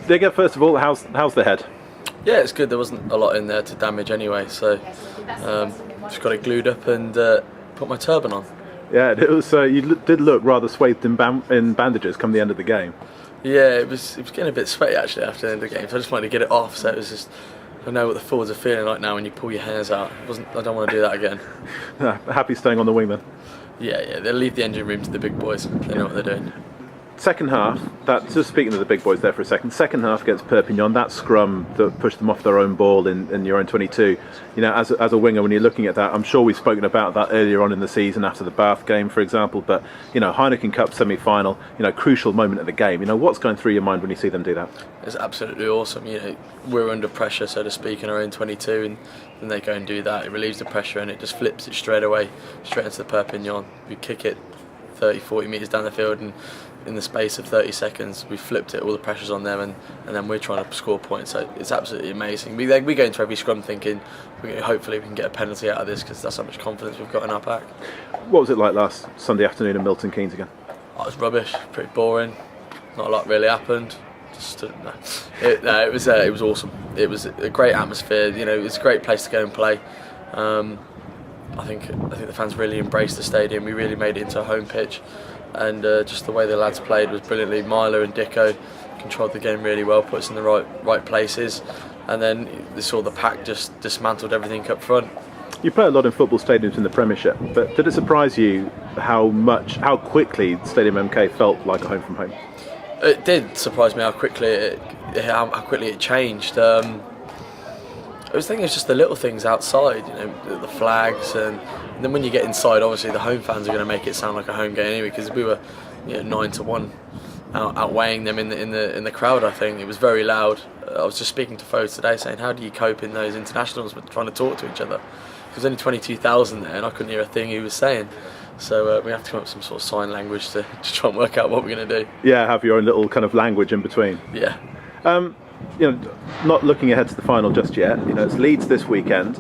Digger, first of all, how's the head? Yeah, it's good. There wasn't a lot in there to damage anyway, so just got it glued up and put my turban on. Yeah, it was. You did look rather swathed in bandages come the end of the game. Yeah, it was getting a bit sweaty actually after the end of the game, so I just wanted to get it off. So it was just, I know what the forwards are feeling like now when you pull your hairs out. I don't want to do that again. Happy staying on the wing then? Yeah, they'll leave the engine room to the big boys. They know what they're doing. Second half, just speaking of the big boys there for a second, second half against Perpignan, that scrum that pushed them off their own ball in your own 22, as a winger, when you're looking at that, I'm sure we've spoken about that earlier on in the season after the Bath game, for example, but, Heineken Cup semi-final, crucial moment of the game. What's going through your mind when you see them do that? It's absolutely awesome. We're under pressure, so to speak, in our own 22, and then they go and do that. It relieves the pressure and it just flips it straight away, straight into the Perpignan. We kick it 30-40 metres down the field, and in the space of 30 seconds we flipped it, all the pressure's on them, and then we're trying to score points, so it's absolutely amazing. We go into every scrum thinking hopefully we can get a penalty out of this, because that's how much confidence we've got in our pack. What was it like last Sunday afternoon in Milton Keynes again? It was rubbish, pretty boring, not a lot really happened. It was awesome. It was a great atmosphere, it was a great place to go and play. I think the fans really embraced the stadium. We really made it into a home pitch, and just the way the lads played was brilliantly. Milo and Dicko controlled the game really well, put us in the right places, and then they saw the pack just dismantled everything up front. You play a lot in football stadiums in the Premiership, but did it surprise you how quickly Stadium MK felt like a home from home? It did surprise me how quickly it changed. I was thinking it's just the little things outside, the flags, and then when you get inside, obviously the home fans are going to make it sound like a home game anyway, because we were 9-1 outweighing them in the crowd. I think it was very loud. I was just speaking to Foes today saying, how do you cope in those internationals with trying to talk to each other? There was only 22,000 there and I couldn't hear a thing he was saying. So we have to come up with some sort of sign language to try and work out what we're going to do. Yeah, have your own little kind of language in between. Yeah. Not looking ahead to the final just yet. It's Leeds this weekend.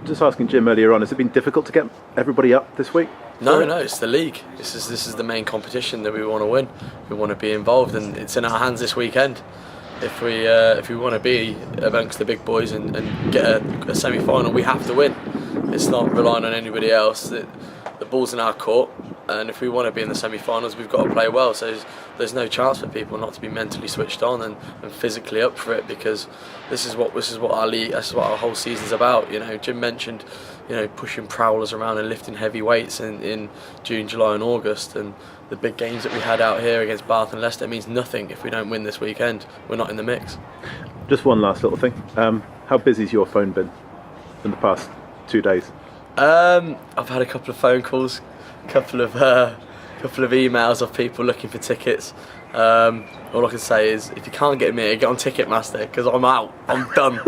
Just asking Jim earlier on, has it been difficult to get everybody up this week? No, it's the league. This is the main competition that we want to win. We want to be involved, and it's in our hands this weekend. If we want to be amongst the big boys and get a semi-final, we have to win. It's not relying on anybody else. The ball's in our court, and if we want to be in the semi-finals, we've got to play well. So there's no chance for people not to be mentally switched on and physically up for it, because this is what our league, this is what our whole season's about. Jim mentioned, pushing prowlers around and lifting heavy weights in June, July, and August, and the big games that we had out here against Bath and Leicester means nothing if we don't win this weekend. We're not in the mix. Just one last little thing. How busy's your phone been in the past 2 days? I've had a couple of phone calls, a couple of emails of people looking for tickets. All I can say is, if you can't get me, get on Ticketmaster, because I'm out. I'm done.